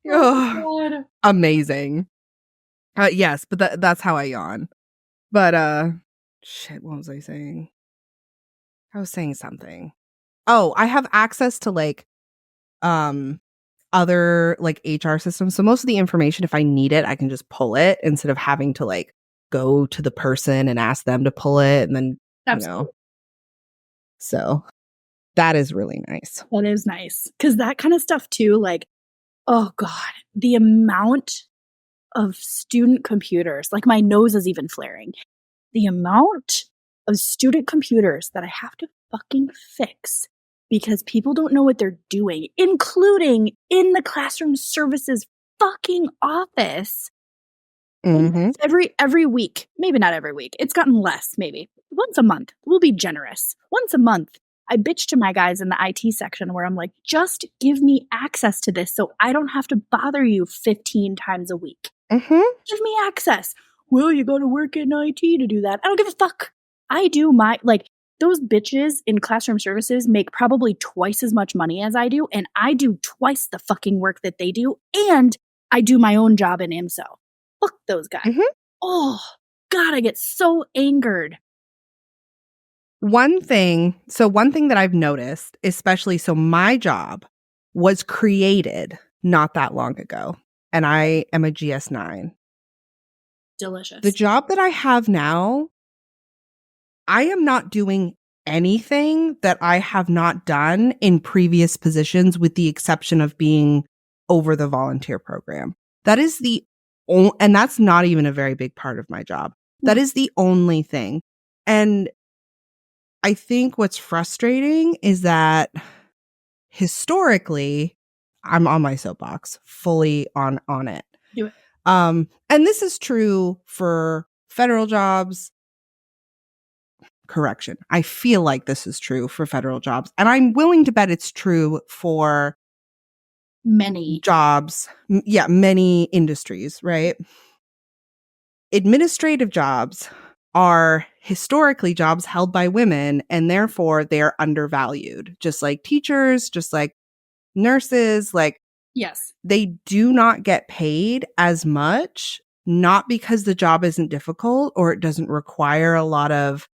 Oh, Oh God. amazing. Yes, but that's how I yawn. But shit, what was I saying? I was saying something. Oh, I have access to like um other like HR systems. So most of the information, if I need it, I can just pull it instead of having to like go to the person and ask them to pull it and then, Absolutely. So that is really nice. That is nice. Cause that kind of stuff too, like, oh God, the amount of student computers, like my nose is even flaring. The amount of student computers that I have to fucking fix because people don't know what they're doing, including in the classroom services fucking office. Mhm. Every week, maybe not every week. It's gotten less, maybe. Once a month. We'll be generous. Once a month, I bitch to my guys in the IT section where I'm like, just give me access to this so I don't have to bother you 15 times a week. Mm-hmm. Give me access. Well, you got to work in IT to do that. I don't give a fuck. I do my, like, those bitches in classroom services make probably twice as much money as I do, and I do twice the fucking work that they do, and I do my own job in IMSO. Fuck those guys. Mm-hmm. Oh, God, I get so angered. One thing that I've noticed, especially, so my job was created not that long ago, and I am a GS9. Delicious. The job that I have now, I am not doing anything that I have not done in previous positions, with the exception of being over the volunteer program. That is and that's not even a very big part of my job. That is the only thing. And I think what's frustrating is that historically, I'm on my soapbox, fully on it. Do it. And this is true for federal jobs. Correction. I feel like this is true for federal jobs, and I'm willing to bet it's true for many jobs. Yeah, many industries, right? Administrative jobs are historically jobs held by women, and therefore they are undervalued, just like teachers, just like nurses. Like, yes, they do not get paid as much, not because the job isn't difficult or it doesn't require a lot of,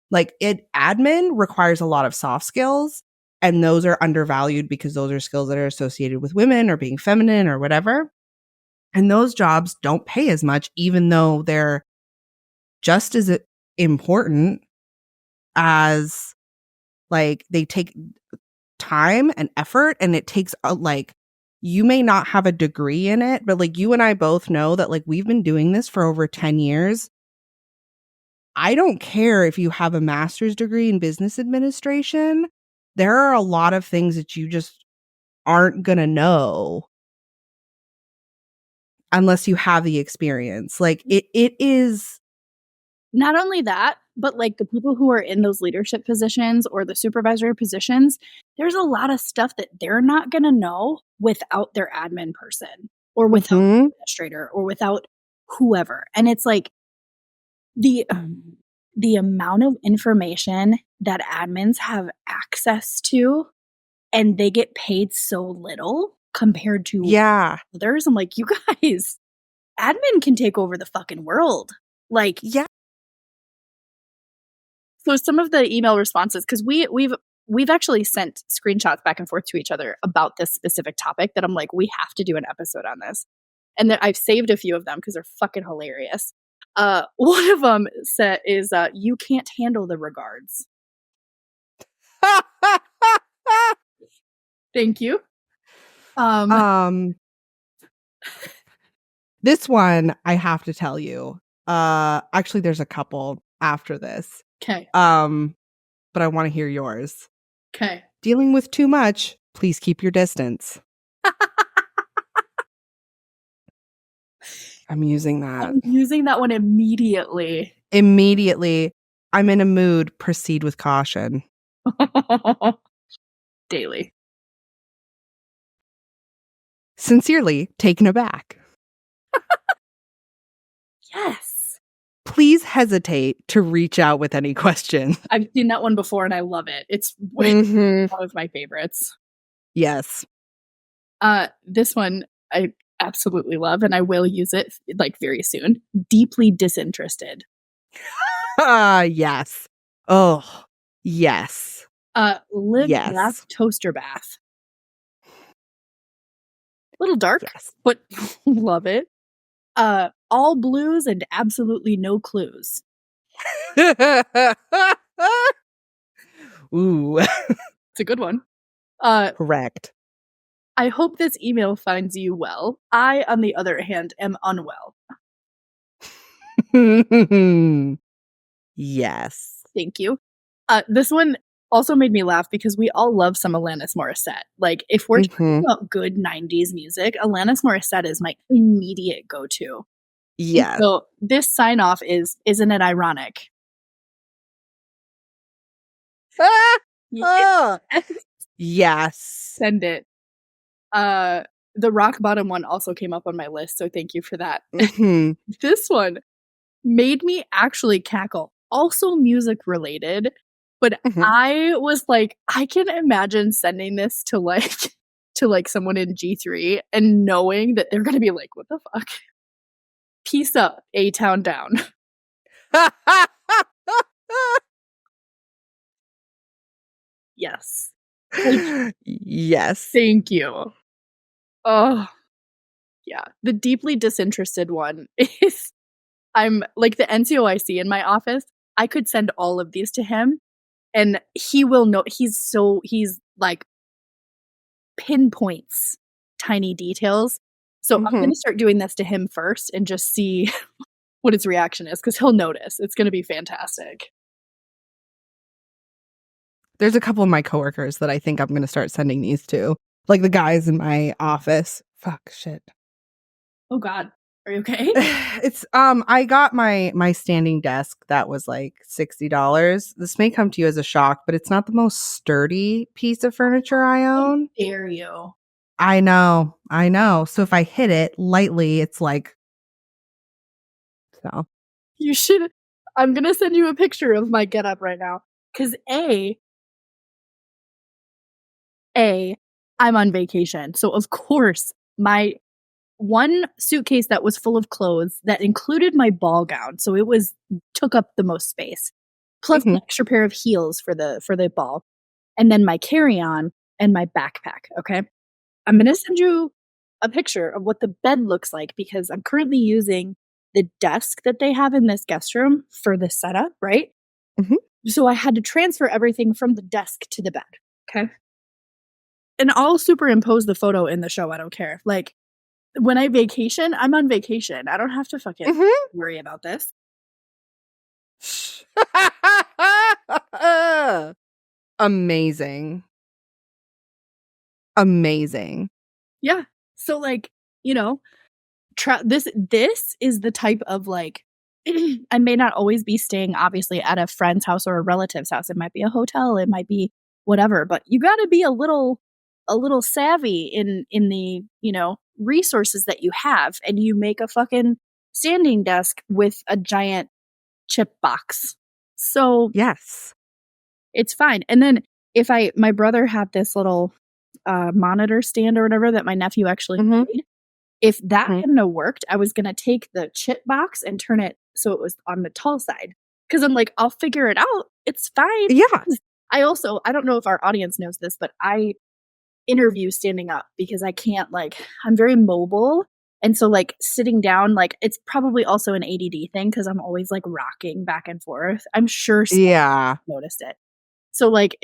like, admin requires a lot of soft skills, and those are undervalued because those are skills that are associated with women or being feminine or whatever. And those jobs don't pay as much, even though they're just as important as, like, they take time and effort, and it takes like, you may not have a degree in it, but like, you and I both know that, like, we've been doing this for over 10 years. I don't care if you have a master's degree in business administration. There are a lot of things that you just aren't going to know unless you have the experience. Like, it is. Not only that, but like the people who are in those leadership positions or the supervisory positions, there's a lot of stuff that they're not going to know without their admin person or without an administrator or without whoever. And it's like the amount of information that admins have access to, and they get paid so little compared to others. I'm like, you guys, admin can take over the fucking world. Like, yeah. So some of the email responses, because we've actually sent screenshots back and forth to each other about this specific topic that I'm like, we have to do an episode on this. And then I've saved a few of them because they're fucking hilarious. One of them is you can't handle the regards. Thank you. This one I have to tell you. Actually, there's a couple after this. Okay. But I want to hear yours. Okay. Dealing with too much, please keep your distance. I'm using that. I'm using that one immediately. I'm in a mood. Proceed with caution. Daily. Sincerely, taken aback. Yes. Please hesitate to reach out with any questions. I've seen that one before and I love it. It's one of my favorites. Yes. This one I absolutely love, and I will use it like very soon. Deeply disinterested. Yes. Oh, yes. Live Laugh Toaster Bath. Little dark, yes, but love it. All blues and absolutely no clues. Ooh. It's a good one. Correct. I hope this email finds you well. I, on the other hand, am unwell. Yes. Thank you. This one also made me laugh because we all love some Alanis Morissette. Like, if we're talking about good 90s music, Alanis Morissette is my immediate go-to. Yeah. So this sign-off is, isn't it ironic? Ah, Yes. yes. Send it. The rock bottom one also came up on my list, so thank you for that. Mhm. This one made me actually cackle. Also music related, but Mhm. I was like, I can imagine sending this to like to like someone in G3 and knowing that they're gonna be like, what the fuck? Peace up, A-Town down. Yes. Like, Yes. thank you. Oh, yeah. The deeply disinterested one is I'm like the NCOIC in my office. I could send all of these to him and he will know. He's like pinpoints tiny details. So I'm going Mhm. to start doing this to him first and just see what his reaction is because he'll notice. It's going to be fantastic. There's a couple of my coworkers that I think I'm gonna start sending these to. Like the guys in my office. Fuck shit. Oh God. Are you okay? It's I got my standing desk that was like $60. This may come to you as a shock, but it's not the most sturdy piece of furniture I How own. dare you? I know. I know. So if I hit it lightly, it's like so. You should. I'm going to send you a picture of my getup right now. Because I'm on vacation. So, of course, my one suitcase that was full of clothes that included my ball gown. So it was took up the most space. Plus an Mhm. extra pair of heels for the ball. And then my carry-on and my backpack. Okay. I'm gonna send you a picture of what the bed looks like because I'm currently using the desk that they have in this guest room for the setup, right? Mhm. So I had to transfer everything from the desk to the bed. Okay. And I'll superimpose the photo in the show. I don't care. Like when I vacation, I'm on vacation. I don't have to fucking Mhm. worry about this. Amazing. Amazing. Yeah. So like, you know, this is the type of like I may not always be staying obviously at a friend's house or a relative's house. It might be a hotel, it might be whatever, but you got to be a little savvy in the, resources that you have and you make a fucking standing desk with a giant chip box. So, Yes. it's fine. And then if my brother had this little monitor stand or whatever that my nephew actually Mhm. made. If that Mhm. hadn't have worked, I was gonna take the chip box and turn it so it was on the tall side. Because 'Cause I'm like, "I'll figure it out. It's fine." Yeah. 'Cause I don't know if our audience knows this, but I interview standing up because I can't, like I'm very mobile, and so, like, sitting down, like, it's probably also an ADD thing because 'cause I'm always, like, rocking back and forth. I'm sure someone Yeah. noticed it. So, like,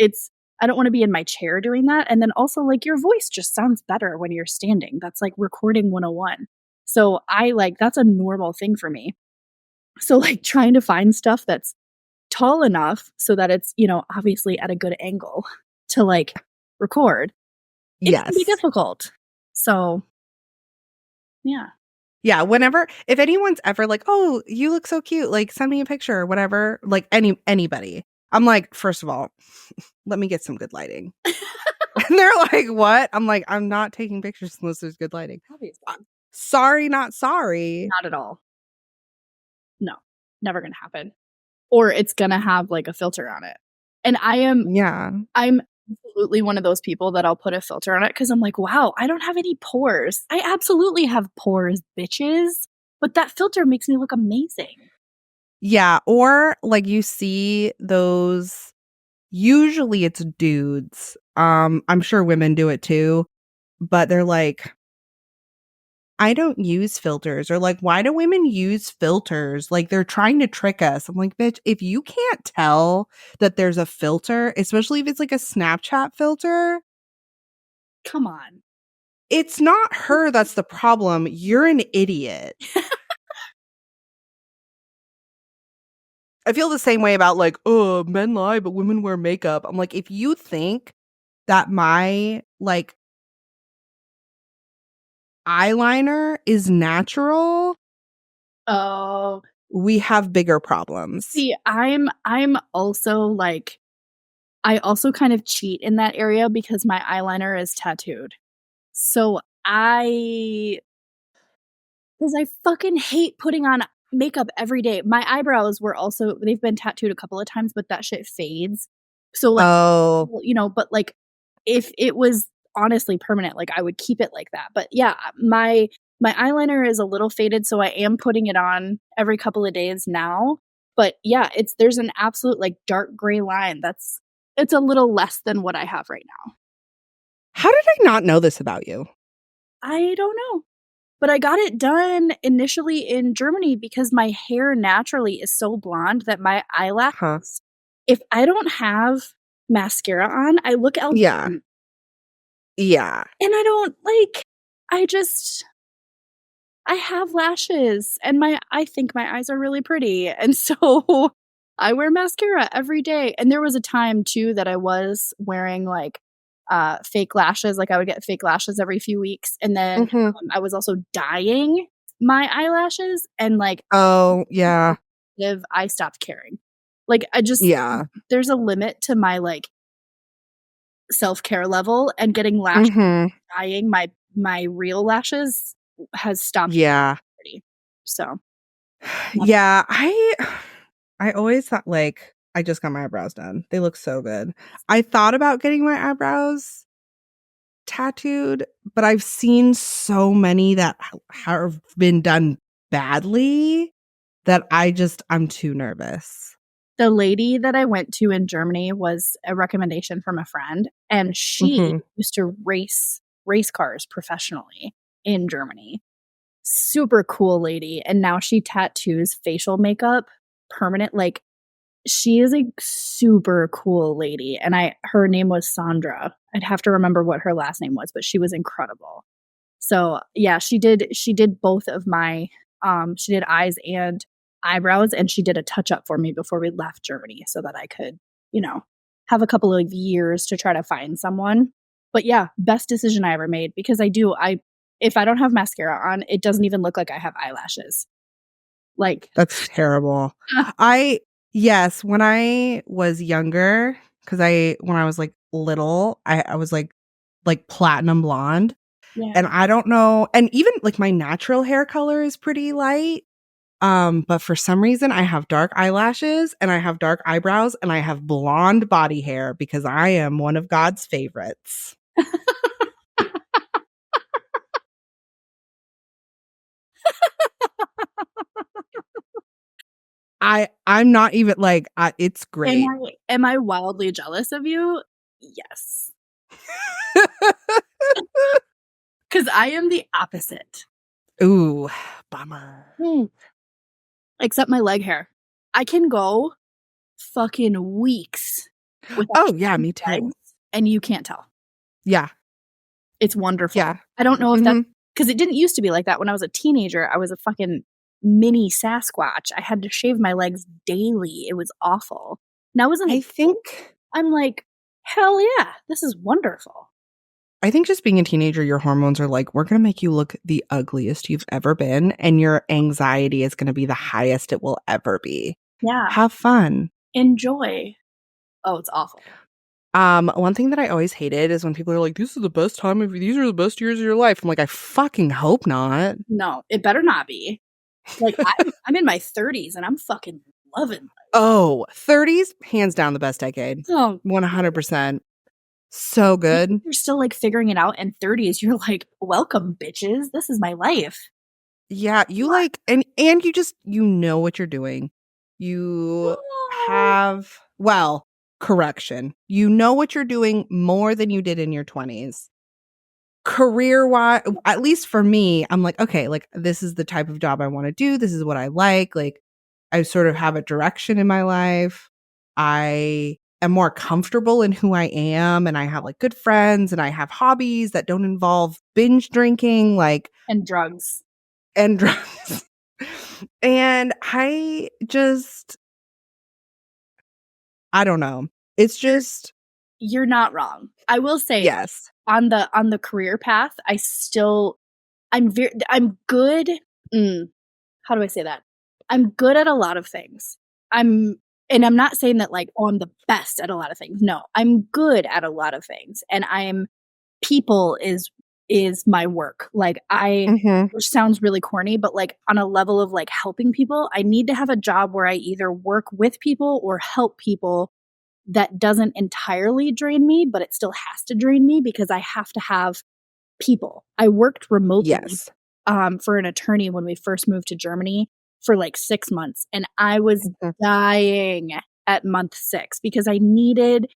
I don't wanna be in my chair doing that, and then also, like, your voice just sounds better when you're standing. That's, like, recording 101. So, that's a normal thing for me. So, like, trying to find stuff that's tall enough so that it's, obviously at a good angle to, like, record, it can be Yes. difficult. So, yeah. Yeah, whenever if anyone's ever like, "Oh, you look so cute, like, send me a picture," or whatever, like, anybody, I'm like, "First of all, let me get some good lighting." And they're like, "What?" I'm like, "I'm not taking pictures unless there's good lighting." Uh, Obviously. sorry, not sorry. Not at all. No. Never gonna happen. Or it's gonna have, like, a filter on it. And Yeah. I'm absolutely one of those people that I'll put a filter on it because 'cause I'm like, "Wow, I don't have any pores." I absolutely have pores, bitches, but that filter makes me look amazing. Yeah, or, like, you see those usually it's dudes, I'm sure women do it too, but they're like I don't use filters or like, why do women use filters? Like they're trying to trick us. I'm like, bitch, if you can't tell that there's a filter, especially if it's like a Snapchat filter, Come on. it's not her that's the problem. You're an idiot. I feel the same way about like, oh, men lie, but women wear makeup. I'm like, if you think that my like eyeliner is natural, Oh, we have bigger problems. see, I'm also, like I also kind of cheat in that area because my eyeliner is tattooed. So because I fucking hate putting on makeup every day. My eyebrows were also, they've been tattooed a couple of times, but that shit fades. So, like, Oh, you know, but like, if it was honestly permanent, like, I would keep it like that. But yeah, my eyeliner is a little faded, so I am putting it on every couple of days now. But yeah, there's an absolute like dark gray line. It's a little less than what I have right now. how did I not know this about you? I don't know. But I got it done initially in Germany because my hair naturally is so blonde that my Huh. eyelashes, if I don't have mascara on, I look Yeah. Algerian. Yeah. And I don't like, I just, I have lashes and I think my eyes are really pretty. And so I wear mascara every day. And there was a time too that I was wearing like fake lashes. Like I would get fake lashes every few weeks. And then Mhm. I was also dyeing my eyelashes and like Oh, yeah. I stopped caring. Like I just Yeah. there's a limit to my like self-care level and getting lash Mhm. dyeing my real lashes has stopped Yeah. already. So, not Yeah, I always thought, like I just got my eyebrows done. They look so good. I thought about getting my eyebrows tattooed, but I've seen so many that have been done badly that I'm too nervous. the lady that I went to in Germany was a recommendation from a friend, and she Mhm. used to race cars professionally in Germany. Super cool lady, and now she tattoos facial makeup permanent. Like she is a super cool lady, and her name was Sandra. I'd have to remember what her last name was, but she was incredible. So yeah, she did both of my she did eyes and eyebrows, and she did a touch up for me before we left Germany so that I could, you know, have a couple of years to try to find someone. But yeah, best decision I ever made because I if I don't have mascara on, it doesn't even look like I have eyelashes. Like That's terrible. I Yes, when I was younger, because when I was, like, little, I was, like, platinum blonde, yeah. and I don't know and even, like, my natural hair color is pretty light, but for some reason, I have dark eyelashes, and I have dark eyebrows, and I have blonde body hair because I am one of God's favorites. I'm not even, like, it's great. Am I wildly jealous of you? Yes. Because I am the opposite. Ooh, bummer. Hmm. Except my leg hair. I can go fucking weeks without Oh, yeah, shaving me my too. legs, and you can't tell. Yeah, It's wonderful. yeah. I don't know if that's Mhm. because it didn't used to be like that when I was a teenager. I was a fucking mini Sasquatch. I had to shave my legs daily. It was awful. Now as an I adult, think I'm like, hell yeah, this is wonderful. I think just being a teenager, your hormones are like, "We're gonna make you look the ugliest you've ever been, and your anxiety is gonna be the highest it will ever be. Yeah. Have fun." Enjoy. Oh, it's awful. One thing that I always hated is when people are like, "This is the best time of these are the best years of your life." I'm like, "I fucking hope not." No, it better not be. Like, I'm in my 30s, and I'm fucking loving Oh, 30s, hands down the best decade. oh, 100%. So good. you're still, like, figuring it out in 30s, you're like, "Welcome, bitches. This is my life." Yeah, you like and you know what you're doing. You No. have well, correction. You know what you're doing more than you did in your 20s. Career-wise, at least for me, I'm like, "Okay, like, this is the type of job I wanna do. This is what I like, I sort of have a direction in my life. I am more comfortable in who I am, and I have, like, good friends, and I have hobbies that don't involve binge drinking, like, And drugs. and drugs. And I don't know. It's just You're not wrong. I will say, yes. on the career path, I'm good how do I say that? I'm good at a lot of things. I'm and I'm not saying that like, oh, I'm the best at a lot of things. No, I'm good at a lot of things. And people is my work. Like which sounds really corny, but like on a level of like helping people, I need to have a job where I either work with people or help people that doesn't entirely drain me, but it still has to drain me because I have to have people. I worked remotely Yes. For an attorney when we first moved to Germany for like 6 months, and I was dying at month 6 because I needed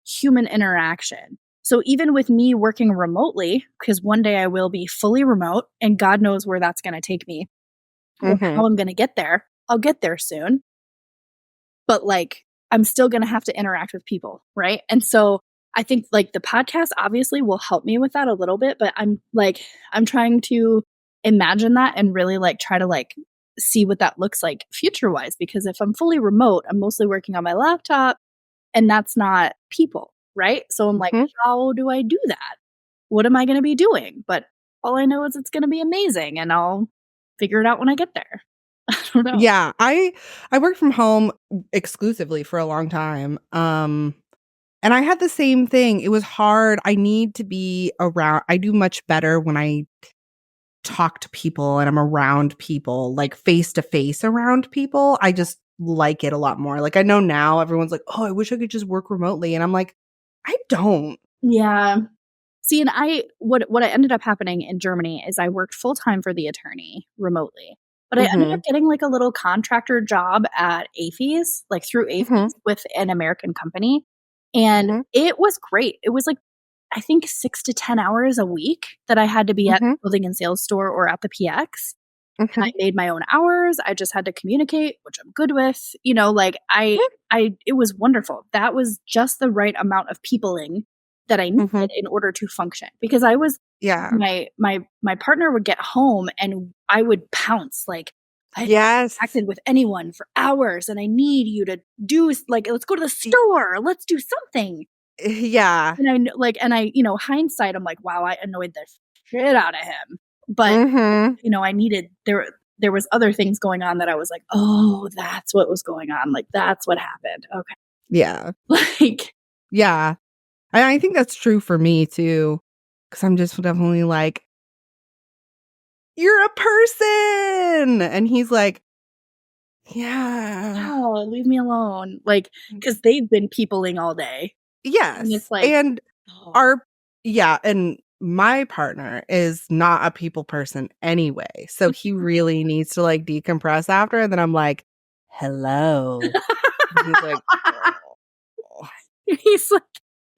human interaction. So even with me working remotely, because one day I will be fully remote and God knows where that's going to take me or how I'm going to get there. I'll get there soon. But like, I'm still going to have to interact with people. Right. And so I think like the podcast obviously will help me with that a little bit, but I'm trying to imagine that and really like try to like see what that looks like future wise, because if I'm fully remote, I'm mostly working on my laptop and that's not people. Right. So I'm like, how do I do that? What am I going to be doing? But all I know is it's going to be amazing and I'll figure it out when I get there. I don't know. Yeah, I worked from home exclusively for a long time. And I had the same thing. It was hard. I need to be around. I do much better when I talk to people and I'm around people, like face to face around people. I just like it a lot more. Like I know now everyone's like, "Oh, I wish I could just work remotely." And I'm like, "I don't." Yeah. See, and what ended up happening in Germany is I worked full time for the attorney remotely. But I ended up getting like a little contractor job at AFES, like through AFES with an American company. And it was great. It was like, I think 6 to 10 hours a week that I had to be at the building and sales store or at the PX. And I made my own hours. I just had to communicate, which I'm good with. You know, like it was wonderful. That was just the right amount of peopling that I needed in order to function, because I was my partner would get home and I would pounce like I acted with anyone for hours and I need you to do like, let's go to the store, let's do something. Yeah. And hindsight, I'm like, wow, I annoyed the shit out of him. But I needed there was other things going on that I was like, oh, that's what was going on. Like that's what happened. Okay. Yeah. Like yeah. I think that's true for me too, because I'm just definitely like, "You're a person," and he's like, "Yeah, oh, leave me alone." Like, because they've been peopling all day. yes," And it's like, and and my partner is not a people person anyway, so he really needs to like decompress after, and then I'm like, "Hello," and he's like, "Oh." he's like,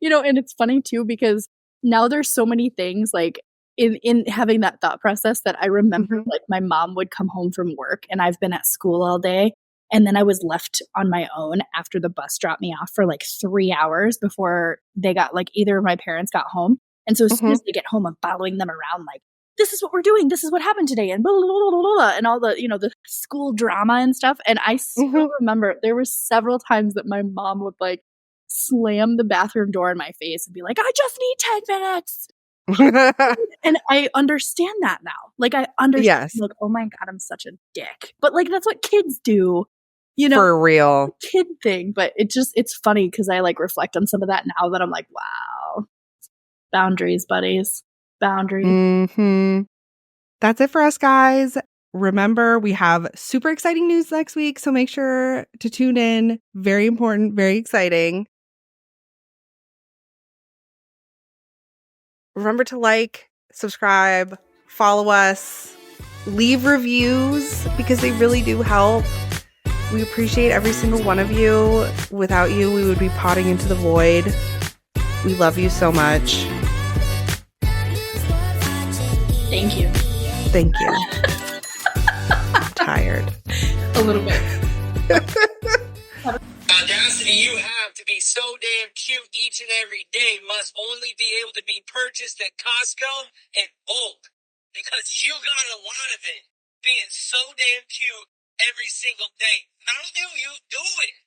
and it's funny too, because now there's so many things like in having that thought process that I remember like my mom would come home from work and I've been at school all day. And then I was left on my own after the bus dropped me off for like 3 hours before they got like either of my parents got home. And so as soon as they get home, I'm following them around like, this is what we're doing. This is what happened today. And blah, blah, blah, blah, blah, and all the, the school drama and stuff. And I still remember there were several times that my mom would like slam the bathroom door in my face and be like, I just need 10 minutes. And I understand that now. Like I understand, like, oh my God, I'm such a dick. But like, that's what kids do, for real. Kid thing. But it's funny because I like reflect on some of that now that I'm like, wow, boundaries, buddies, boundaries. That's it for us, guys. Remember, we have super exciting news next week, so make sure to tune in. Very important, very exciting. Remember to like, subscribe, follow us, leave reviews because they really do help. We appreciate every single one of you. Without you, we would be potting into the void. We love you so much. Thank you. Thank you. I'm tired. A little bit. Audacity you have to be so damn cute each and every day must only be able to be purchased at Costco in bulk, because you got a lot of it. Being so damn cute every single day. How do you do it?